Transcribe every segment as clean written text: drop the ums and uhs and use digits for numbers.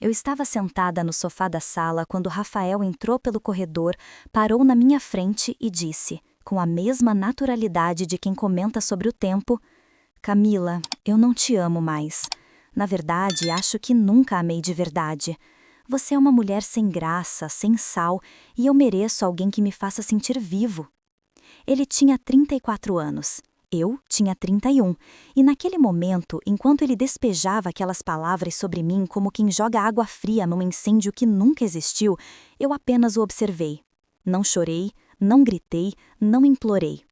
Eu estava sentada no sofá da sala quando Rafael entrou pelo corredor, parou na minha frente e disse, com a mesma naturalidade de quem comenta sobre o tempo: Camila, eu não te amo mais. Na verdade, acho que nunca amei de verdade. Você é uma mulher sem graça, sem sal, e eu mereço alguém que me faça sentir vivo. Ele tinha 34 anos. Eu tinha 31, e naquele momento, enquanto ele despejava aquelas palavras sobre mim como quem joga água fria num incêndio que nunca existiu, eu apenas o observei. Não chorei, não gritei, não implorei.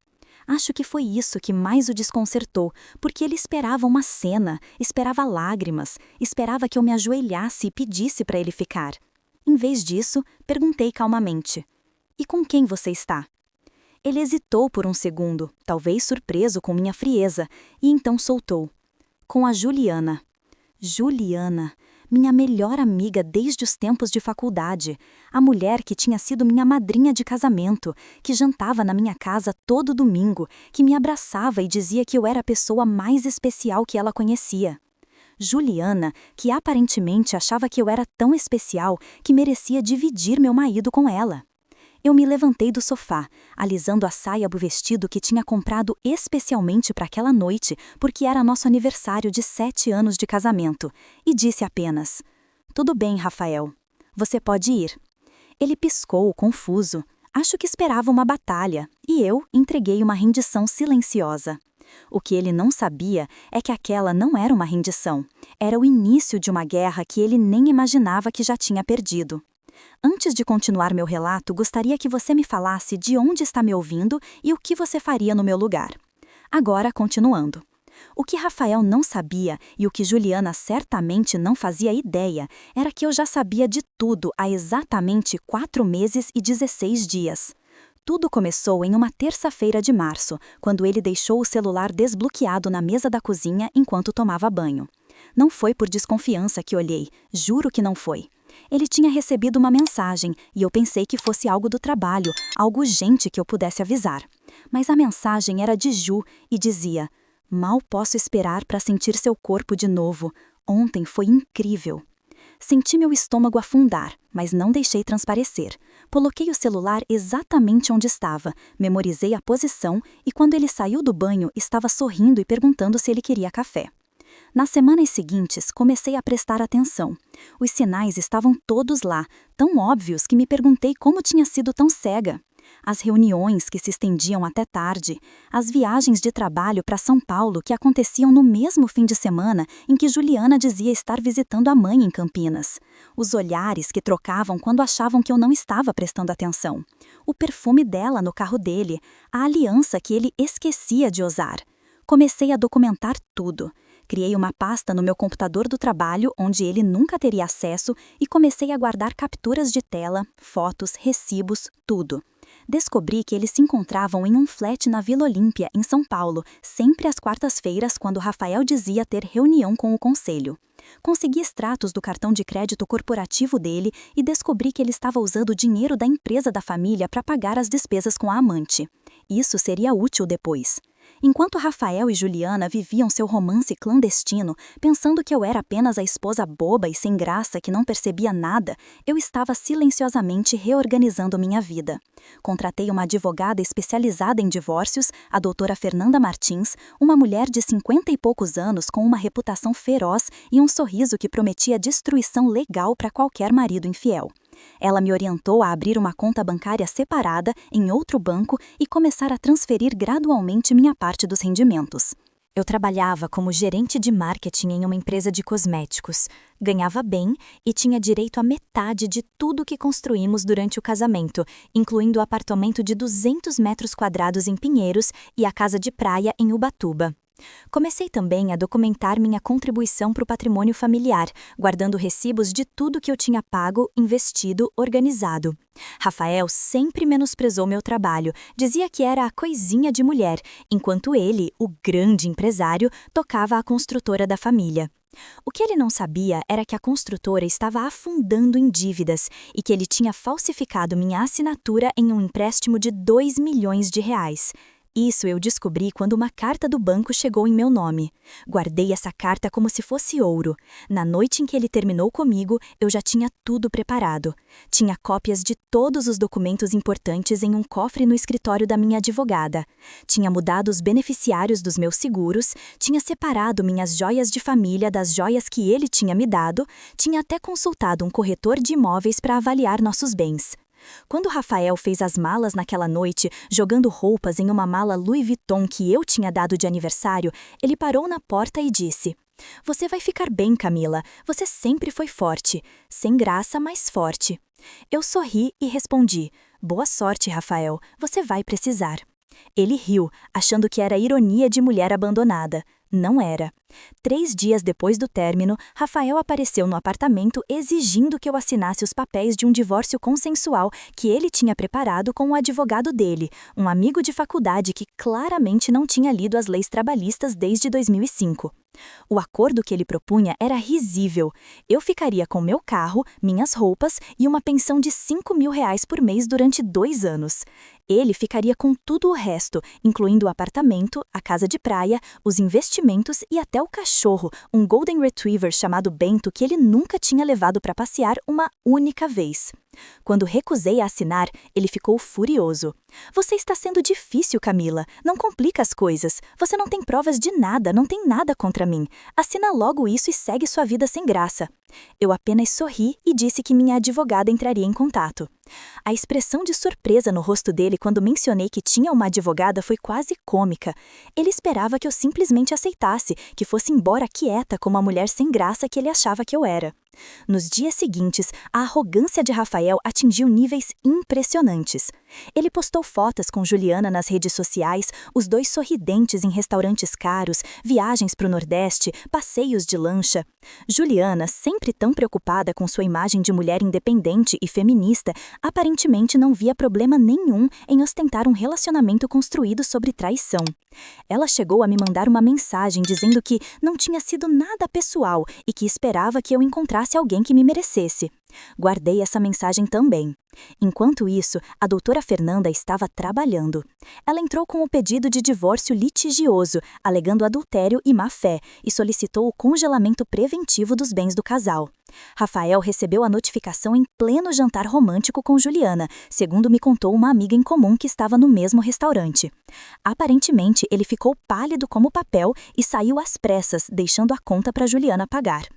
Acho que foi isso que mais o desconcertou, porque ele esperava uma cena, esperava lágrimas, esperava que eu me ajoelhasse e pedisse para ele ficar. Em vez disso, perguntei calmamente: "E com quem você está?" Ele hesitou por um segundo, talvez surpreso com minha frieza, e então soltou: "Com a Juliana." Juliana, minha melhor amiga desde os tempos de faculdade, a mulher que tinha sido minha madrinha de casamento, que jantava na minha casa todo domingo, que me abraçava e dizia que eu era a pessoa mais especial que ela conhecia. Juliana, que aparentemente achava que eu era tão especial que merecia dividir meu marido com ela. Eu me levantei do sofá, alisando a saia do vestido que tinha comprado especialmente para aquela noite, porque era nosso aniversário de 7 anos de casamento, e disse apenas: "Tudo bem, Rafael. Você pode ir." Ele piscou, confuso. Acho que esperava uma batalha, e eu entreguei uma rendição silenciosa. O que ele não sabia é que aquela não era uma rendição. Era o início de uma guerra que ele nem imaginava que já tinha perdido. Antes de continuar meu relato, gostaria que você me falasse de onde está me ouvindo e o que você faria no meu lugar. Agora, continuando. O que Rafael não sabia e o que Juliana certamente não fazia ideia era que eu já sabia de tudo há exatamente 4 meses e 16 dias. Tudo começou em uma terça-feira de março, quando ele deixou o celular desbloqueado na mesa da cozinha enquanto tomava banho. Não foi por desconfiança que olhei, juro que não foi. Ele tinha recebido uma mensagem e eu pensei que fosse algo do trabalho, algo urgente que eu pudesse avisar. Mas a mensagem era de Ju e dizia: "Mal posso esperar para sentir seu corpo de novo. Ontem foi incrível." Senti meu estômago afundar, mas não deixei transparecer. Coloquei o celular exatamente onde estava, memorizei a posição e quando ele saiu do banho estava sorrindo e perguntando se ele queria café. Nas semanas seguintes, comecei a prestar atenção. Os sinais estavam todos lá, tão óbvios que me perguntei como tinha sido tão cega. As reuniões que se estendiam até tarde, as viagens de trabalho para São Paulo que aconteciam no mesmo fim de semana em que Juliana dizia estar visitando a mãe em Campinas. Os olhares que trocavam quando achavam que eu não estava prestando atenção. O perfume dela no carro dele, a aliança que ele esquecia de usar. Comecei a documentar tudo. Criei uma pasta no meu computador do trabalho, onde ele nunca teria acesso, e comecei a guardar capturas de tela, fotos, recibos, tudo. Descobri que eles se encontravam em um flat na Vila Olímpia, em São Paulo, sempre às quartas-feiras, quando Rafael dizia ter reunião com o conselho. Consegui extratos do cartão de crédito corporativo dele e descobri que ele estava usando o dinheiro da empresa da família para pagar as despesas com a amante. Isso seria útil depois. Enquanto Rafael e Juliana viviam seu romance clandestino, pensando que eu era apenas a esposa boba e sem graça que não percebia nada, eu estava silenciosamente reorganizando minha vida. Contratei uma advogada especializada em divórcios, a doutora Fernanda Martins, uma mulher de 50 e poucos anos com uma reputação feroz e um sorriso que prometia destruição legal para qualquer marido infiel. Ela me orientou a abrir uma conta bancária separada em outro banco e começar a transferir gradualmente minha parte dos rendimentos. Eu trabalhava como gerente de marketing em uma empresa de cosméticos, ganhava bem e tinha direito à metade de tudo que construímos durante o casamento, incluindo o apartamento de 200 metros quadrados em Pinheiros e a casa de praia em Ubatuba. Comecei também a documentar minha contribuição para o patrimônio familiar, guardando recibos de tudo que eu tinha pago, investido, organizado. Rafael sempre menosprezou meu trabalho, dizia que era a coisinha de mulher, enquanto ele, o grande empresário, tocava a construtora da família. O que ele não sabia era que a construtora estava afundando em dívidas e que ele tinha falsificado minha assinatura em um empréstimo de 2 milhões de reais. Isso eu descobri quando uma carta do banco chegou em meu nome. Guardei essa carta como se fosse ouro. Na noite em que ele terminou comigo, eu já tinha tudo preparado. Tinha cópias de todos os documentos importantes em um cofre no escritório da minha advogada. Tinha mudado os beneficiários dos meus seguros, tinha separado minhas joias de família das joias que ele tinha me dado, tinha até consultado um corretor de imóveis para avaliar nossos bens. Quando Rafael fez as malas naquela noite, jogando roupas em uma mala Louis Vuitton que eu tinha dado de aniversário, ele parou na porta e disse: "Você vai ficar bem, Camila. Você sempre foi forte. Sem graça, mas forte." Eu sorri e respondi: "Boa sorte, Rafael. Você vai precisar." Ele riu, achando que era ironia de mulher abandonada. Não era. 3 dias depois do término, Rafael apareceu no apartamento exigindo que eu assinasse os papéis de um divórcio consensual que ele tinha preparado com o advogado dele, um amigo de faculdade que claramente não tinha lido as leis trabalhistas desde 2005. O acordo que ele propunha era risível. Eu ficaria com meu carro, minhas roupas e uma pensão de R$ 5.000 por mês durante 2 anos. Ele ficaria com tudo o resto, incluindo o apartamento, a casa de praia, os investimentos e até o cachorro, um Golden Retriever chamado Bento que ele nunca tinha levado para passear uma única vez. Quando recusei a assinar, ele ficou furioso. "Você está sendo difícil, Camila. Não complica as coisas. Você não tem provas de nada, não tem nada contra mim. Assina logo isso e segue sua vida sem graça." Eu apenas sorri e disse que minha advogada entraria em contato. A expressão de surpresa no rosto dele quando mencionei que tinha uma advogada foi quase cômica. Ele esperava que eu simplesmente aceitasse, que fosse embora quieta como a mulher sem graça que ele achava que eu era. Nos dias seguintes, a arrogância de Rafael atingiu níveis impressionantes. Ele postou fotos com Juliana nas redes sociais, os dois sorridentes em restaurantes caros, viagens para o Nordeste, passeios de lancha. Juliana, sempre tão preocupada com sua imagem de mulher independente e feminista, aparentemente não via problema nenhum em ostentar um relacionamento construído sobre traição. Ela chegou a me mandar uma mensagem dizendo que não tinha sido nada pessoal e que esperava que eu encontrasse alguém que me merecesse. Guardei essa mensagem também. Enquanto isso, a doutora Fernanda estava trabalhando. Ela entrou com o pedido de divórcio litigioso, alegando adultério e má-fé, e solicitou o congelamento preventivo dos bens do casal. Rafael recebeu a notificação em pleno jantar romântico com Juliana, segundo me contou uma amiga em comum que estava no mesmo restaurante. Aparentemente, ele ficou pálido como papel e saiu às pressas, deixando a conta para Juliana pagar.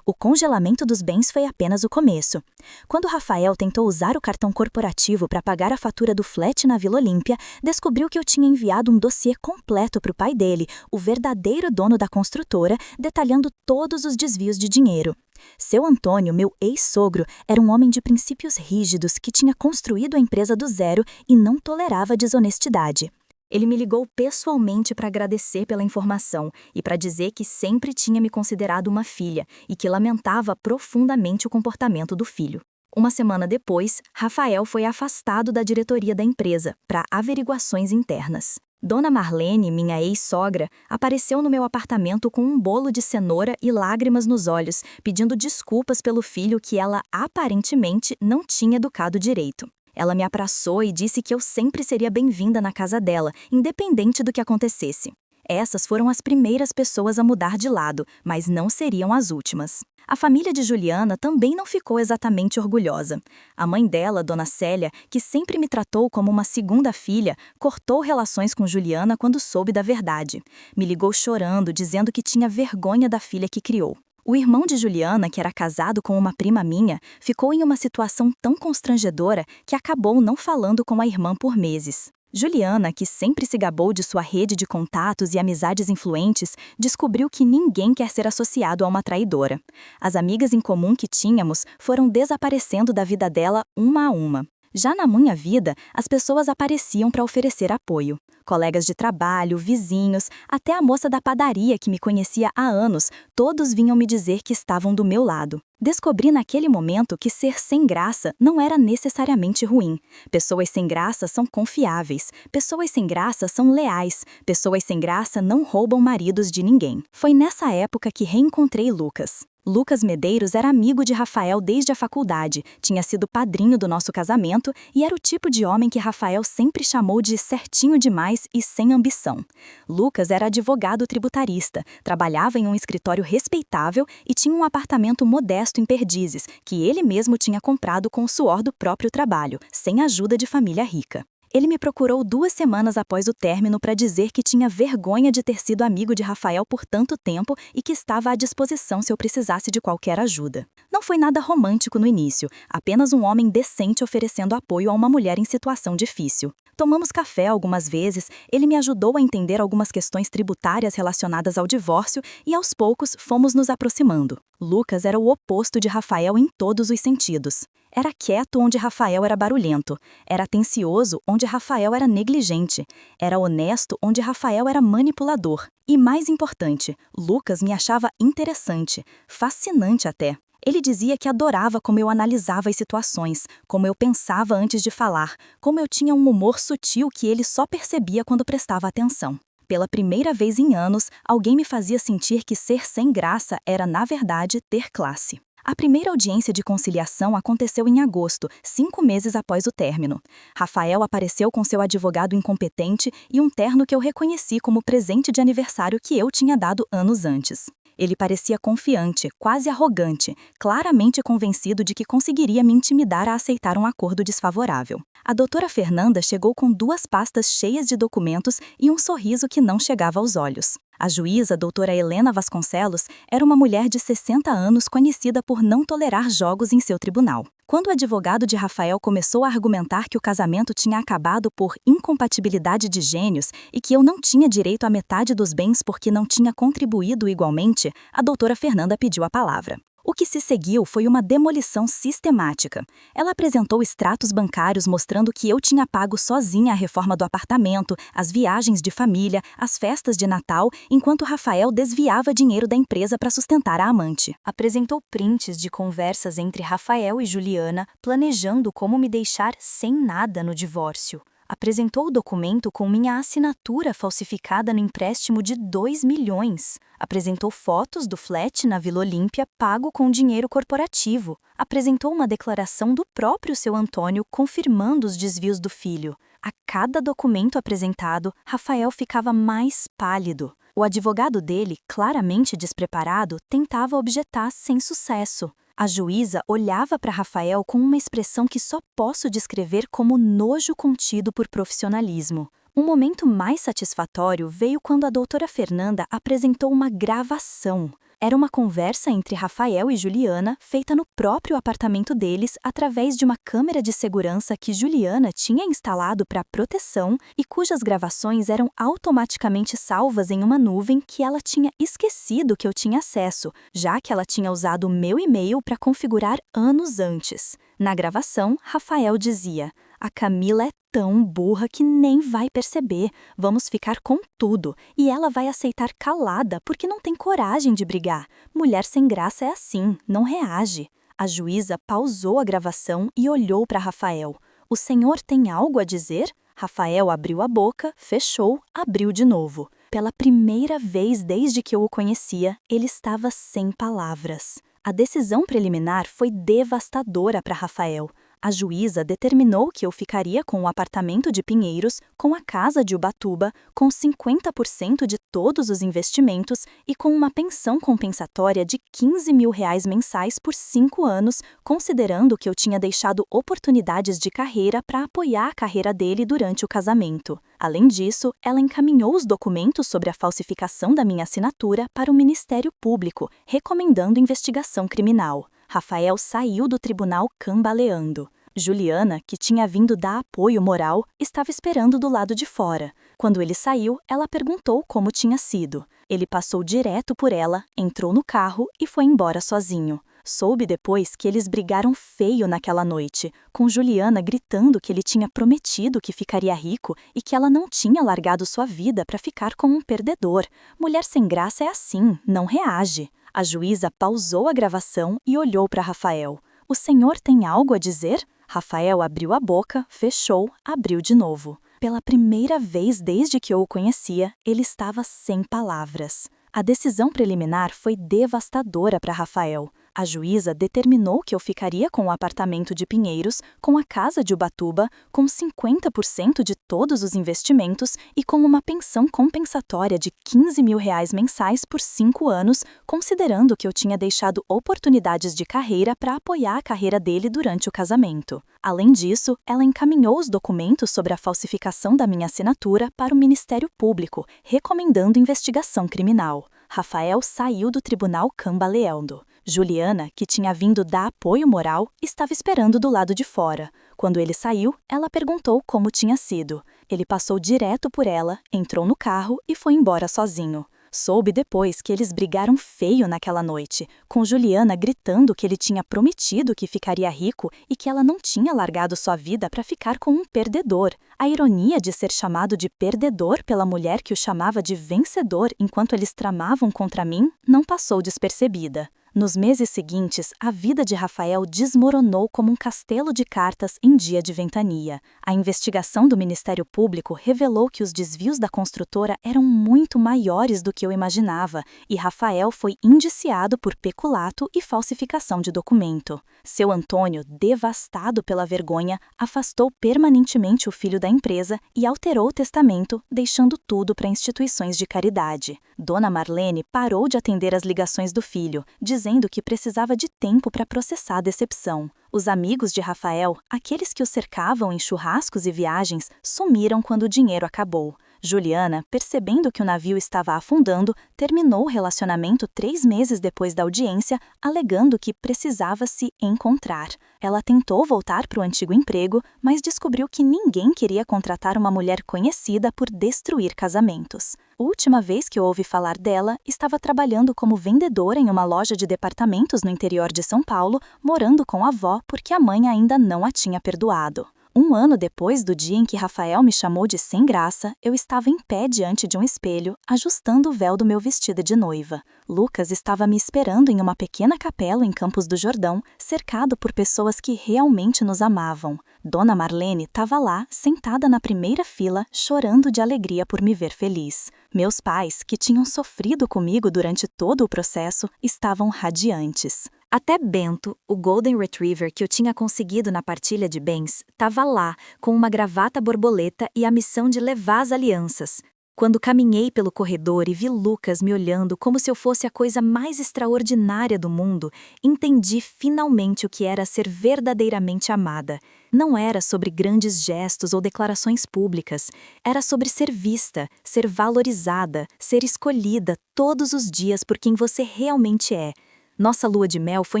O congelamento dos bens foi apenas o começo. Quando Rafael tentou usar o cartão corporativo para pagar a fatura do flat na Vila Olímpia, descobriu que eu tinha enviado um dossiê completo para o pai dele, o verdadeiro dono da construtora, detalhando todos os desvios de dinheiro. Seu Antônio, meu ex-sogro, era um homem de princípios rígidos que tinha construído a empresa do zero e não tolerava desonestidade. Ele me ligou pessoalmente para agradecer pela informação e para dizer que sempre tinha me considerado uma filha e que lamentava profundamente o comportamento do filho. Uma semana depois, Rafael foi afastado da diretoria da empresa para averiguações internas. Dona Marlene, minha ex-sogra, apareceu no meu apartamento com um bolo de cenoura e lágrimas nos olhos, pedindo desculpas pelo filho que ela aparentemente não tinha educado direito. Ela me abraçou e disse que eu sempre seria bem-vinda na casa dela, independente do que acontecesse. Essas foram as primeiras pessoas a mudar de lado, mas não seriam as últimas. A família de Juliana também não ficou exatamente orgulhosa. A mãe dela, Dona Célia, que sempre me tratou como uma segunda filha, cortou relações com Juliana quando soube da verdade. Me ligou chorando, dizendo que tinha vergonha da filha que criou. O irmão de Juliana, que era casado com uma prima minha, ficou em uma situação tão constrangedora que acabou não falando com a irmã por meses. Juliana, que sempre se gabou de sua rede de contatos e amizades influentes, descobriu que ninguém quer ser associado a uma traidora. As amigas em comum que tínhamos foram desaparecendo da vida dela uma a uma. Já na minha vida, as pessoas apareciam para oferecer apoio. Colegas de trabalho, vizinhos, até a moça da padaria que me conhecia há anos, todos vinham me dizer que estavam do meu lado. Descobri naquele momento que ser sem graça não era necessariamente ruim. Pessoas sem graça são confiáveis. Pessoas sem graça são leais. Pessoas sem graça não roubam maridos de ninguém. Foi nessa época que reencontrei Lucas. Lucas Medeiros era amigo de Rafael desde a faculdade, tinha sido padrinho do nosso casamento e era o tipo de homem que Rafael sempre chamou de certinho demais e sem ambição. Lucas era advogado tributarista, trabalhava em um escritório respeitável e tinha um apartamento modesto em Perdizes, que ele mesmo tinha comprado com o suor do próprio trabalho, sem ajuda de família rica. Ele me procurou 2 semanas após o término para dizer que tinha vergonha de ter sido amigo de Rafael por tanto tempo e que estava à disposição se eu precisasse de qualquer ajuda. Não foi nada romântico no início, apenas um homem decente oferecendo apoio a uma mulher em situação difícil. Tomamos café algumas vezes, ele me ajudou a entender algumas questões tributárias relacionadas ao divórcio e aos poucos fomos nos aproximando. Lucas era o oposto de Rafael em todos os sentidos. Era quieto onde Rafael era barulhento. Era atencioso onde Rafael era negligente. Era honesto onde Rafael era manipulador. E mais importante, Lucas me achava interessante, fascinante até. Ele dizia que adorava como eu analisava as situações, como eu pensava antes de falar, como eu tinha um humor sutil que ele só percebia quando prestava atenção. Pela primeira vez em anos, alguém me fazia sentir que ser sem graça era, na verdade, ter classe. A primeira audiência de conciliação aconteceu em agosto, 5 meses após o término. Rafael apareceu com seu advogado incompetente e um terno que eu reconheci como presente de aniversário que eu tinha dado anos antes. Ele parecia confiante, quase arrogante, claramente convencido de que conseguiria me intimidar a aceitar um acordo desfavorável. A doutora Fernanda chegou com 2 pastas cheias de documentos e um sorriso que não chegava aos olhos. A juíza, doutora Helena Vasconcelos, era uma mulher de 60 anos conhecida por não tolerar jogos em seu tribunal. Quando o advogado de Rafael começou a argumentar que o casamento tinha acabado por incompatibilidade de gênios e que eu não tinha direito à metade dos bens porque não tinha contribuído igualmente, a doutora Fernanda pediu a palavra. O que se seguiu foi uma demolição sistemática. Ela apresentou extratos bancários mostrando que eu tinha pago sozinha a reforma do apartamento, as viagens de família, as festas de Natal, enquanto Rafael desviava dinheiro da empresa para sustentar a amante. Apresentou prints de conversas entre Rafael e Juliana, planejando como me deixar sem nada no divórcio. Apresentou o documento com minha assinatura falsificada no empréstimo de 2 milhões. Apresentou fotos do flat na Vila Olímpia pago com dinheiro corporativo. Apresentou uma declaração do próprio seu Antônio confirmando os desvios do filho. A cada documento apresentado, Rafael ficava mais pálido. O advogado dele, claramente despreparado, tentava objetar sem sucesso. A juíza olhava para Rafael com uma expressão que só posso descrever como nojo contido por profissionalismo. Um momento mais satisfatório veio quando a doutora Fernanda apresentou uma gravação. Era uma conversa entre Rafael e Juliana, feita no próprio apartamento deles através de uma câmera de segurança que Juliana tinha instalado para proteção e cujas gravações eram automaticamente salvas em uma nuvem que ela tinha esquecido que eu tinha acesso, já que ela tinha usado o meu e-mail para configurar anos antes. Na gravação, Rafael dizia: "A Camila é tão burra que nem vai perceber. Vamos ficar com tudo. E ela vai aceitar calada porque não tem coragem de brigar. Mulher sem graça é assim, não reage." A juíza pausou a gravação e olhou para Rafael. "O senhor tem algo a dizer?" Rafael abriu a boca, fechou, abriu de novo. Pela primeira vez desde que eu o conhecia, ele estava sem palavras. A decisão preliminar foi devastadora para Rafael. A juíza determinou que eu ficaria com o apartamento de Pinheiros, com a casa de Ubatuba, com 50% de todos os investimentos e com uma pensão compensatória de R$ 15 mil mensais por 5 anos, considerando que eu tinha deixado oportunidades de carreira para apoiar a carreira dele durante o casamento. Além disso, ela encaminhou os documentos sobre a falsificação da minha assinatura para o Ministério Público, recomendando investigação criminal. Rafael saiu do tribunal cambaleando. Juliana, que tinha vindo dar apoio moral, estava esperando do lado de fora. Quando ele saiu, ela perguntou como tinha sido. Ele passou direto por ela, entrou no carro e foi embora sozinho. Soube depois que eles brigaram feio naquela noite, com Juliana gritando que ele tinha prometido que ficaria rico e que ela não tinha largado sua vida para ficar com um perdedor. Mulher sem graça é assim, não reage. A juíza pausou a gravação e olhou para Rafael. "O senhor tem algo a dizer?" Rafael abriu a boca, fechou, abriu de novo. Pela primeira vez desde que eu o conhecia, ele estava sem palavras. A decisão preliminar foi devastadora para Rafael. A juíza determinou que eu ficaria com o apartamento de Pinheiros, com a casa de Ubatuba, com 50% de todos os investimentos e com uma pensão compensatória de R$ 15.000 mensais por 5 anos, considerando que eu tinha deixado oportunidades de carreira para apoiar a carreira dele durante o casamento. Além disso, ela encaminhou os documentos sobre a falsificação da minha assinatura para o Ministério Público, recomendando investigação criminal. Rafael saiu do tribunal cambaleando. Juliana, que tinha vindo dar apoio moral, estava esperando do lado de fora. Quando ele saiu, ela perguntou como tinha sido. Ele passou direto por ela, entrou no carro e foi embora sozinho. Soube depois que eles brigaram feio naquela noite, com Juliana gritando que ele tinha prometido que ficaria rico e que ela não tinha largado sua vida para ficar com um perdedor. A ironia de ser chamado de perdedor pela mulher que o chamava de vencedor enquanto eles tramavam contra mim não passou despercebida. Nos meses seguintes, a vida de Rafael desmoronou como um castelo de cartas em dia de ventania. A investigação do Ministério Público revelou que os desvios da construtora eram muito maiores do que eu imaginava, e Rafael foi indiciado por peculato e falsificação de documento. Seu Antônio, devastado pela vergonha, afastou permanentemente o filho da empresa e alterou o testamento, deixando tudo para instituições de caridade. Dona Marlene parou de atender as ligações do filho, dizendo que precisava de tempo para processar a decepção. Os amigos de Rafael, aqueles que o cercavam em churrascos e viagens, sumiram quando o dinheiro acabou. Juliana, percebendo que o navio estava afundando, terminou o relacionamento 3 meses depois da audiência, alegando que precisava se encontrar. Ela tentou voltar para o antigo emprego, mas descobriu que ninguém queria contratar uma mulher conhecida por destruir casamentos. A última vez que eu ouvi falar dela, estava trabalhando como vendedora em uma loja de departamentos no interior de São Paulo, morando com a avó porque a mãe ainda não a tinha perdoado. 1 ano depois do dia em que Rafael me chamou de sem graça, eu estava em pé diante de um espelho, ajustando o véu do meu vestido de noiva. Lucas estava me esperando em uma pequena capela em Campos do Jordão, cercado por pessoas que realmente nos amavam. Dona Marlene estava lá, sentada na primeira fila, chorando de alegria por me ver feliz. Meus pais, que tinham sofrido comigo durante todo o processo, estavam radiantes. Até Bento, o Golden Retriever que eu tinha conseguido na partilha de bens, estava lá, com uma gravata borboleta e a missão de levar as alianças. Quando caminhei pelo corredor e vi Lucas me olhando como se eu fosse a coisa mais extraordinária do mundo, entendi finalmente o que era ser verdadeiramente amada. Não era sobre grandes gestos ou declarações públicas, era sobre ser vista, ser valorizada, ser escolhida todos os dias por quem você realmente é. Nossa lua de mel foi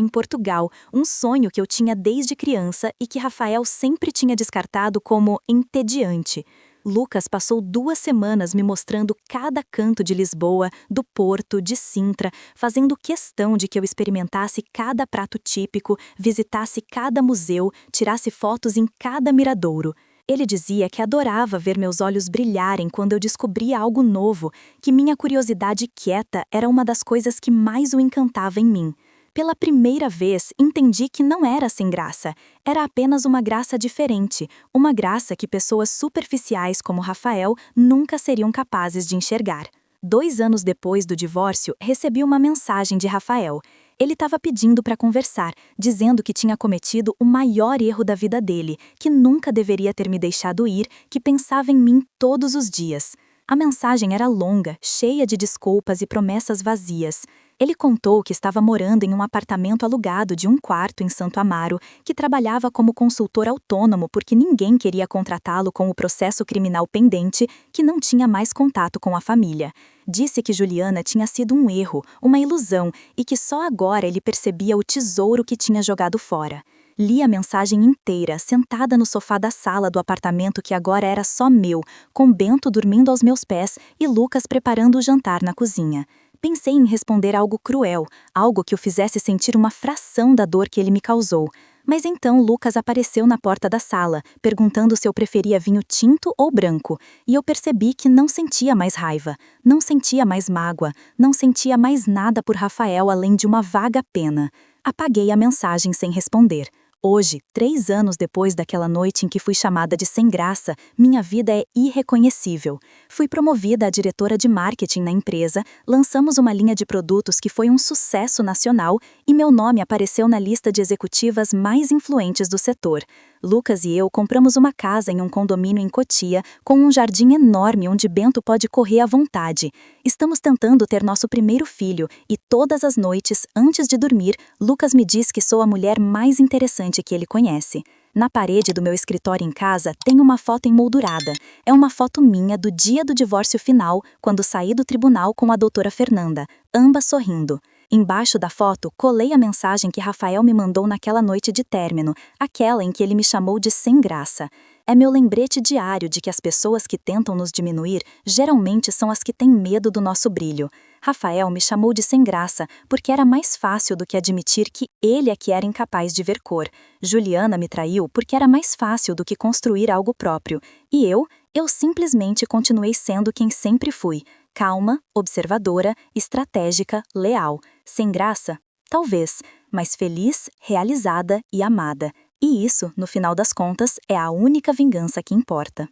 em Portugal, um sonho que eu tinha desde criança e que Rafael sempre tinha descartado como entediante. Lucas passou 2 semanas me mostrando cada canto de Lisboa, do Porto, de Sintra, fazendo questão de que eu experimentasse cada prato típico, visitasse cada museu, tirasse fotos em cada miradouro. Ele dizia que adorava ver meus olhos brilharem quando eu descobria algo novo, que minha curiosidade quieta era uma das coisas que mais o encantava em mim. Pela primeira vez, entendi que não era sem graça, era apenas uma graça diferente, uma graça que pessoas superficiais como Rafael nunca seriam capazes de enxergar. 2 anos depois do divórcio, recebi uma mensagem de Rafael. Ele estava pedindo para conversar, dizendo que tinha cometido o maior erro da vida dele, que nunca deveria ter me deixado ir, que pensava em mim todos os dias. A mensagem era longa, cheia de desculpas e promessas vazias. Ele contou que estava morando em um apartamento alugado de 1 quarto em Santo Amaro, que trabalhava como consultor autônomo porque ninguém queria contratá-lo com o processo criminal pendente, que não tinha mais contato com a família. Disse que Juliana tinha sido um erro, uma ilusão, e que só agora ele percebia o tesouro que tinha jogado fora. Li a mensagem inteira, sentada no sofá da sala do apartamento que agora era só meu, com Bento dormindo aos meus pés e Lucas preparando o jantar na cozinha. Pensei em responder algo cruel, algo que o fizesse sentir uma fração da dor que ele me causou. Mas então Lucas apareceu na porta da sala, perguntando se eu preferia vinho tinto ou branco, e eu percebi que não sentia mais raiva, não sentia mais mágoa, não sentia mais nada por Rafael além de uma vaga pena. Apaguei a mensagem sem responder. Hoje, 3 anos depois daquela noite em que fui chamada de sem graça, minha vida é irreconhecível. Fui promovida a diretora de marketing na empresa, lançamos uma linha de produtos que foi um sucesso nacional e meu nome apareceu na lista de executivas mais influentes do setor. Lucas e eu compramos uma casa em um condomínio em Cotia, com um jardim enorme onde Bento pode correr à vontade. Estamos tentando ter nosso primeiro filho e todas as noites, antes de dormir, Lucas me diz que sou a mulher mais interessante que ele conhece. Na parede do meu escritório em casa tem uma foto emoldurada. É uma foto minha do dia do divórcio final, quando saí do tribunal com a doutora Fernanda, ambas sorrindo. Embaixo da foto, colei a mensagem que Rafael me mandou naquela noite de término, aquela em que ele me chamou de sem graça. É meu lembrete diário de que as pessoas que tentam nos diminuir geralmente são as que têm medo do nosso brilho. Rafael me chamou de sem graça porque era mais fácil do que admitir que ele é que era incapaz de ver cor. Juliana me traiu porque era mais fácil do que construir algo próprio. E eu simplesmente continuei sendo quem sempre fui. Calma, observadora, estratégica, leal. Sem graça? Talvez, mas feliz, realizada e amada. E isso, no final das contas, é a única vingança que importa.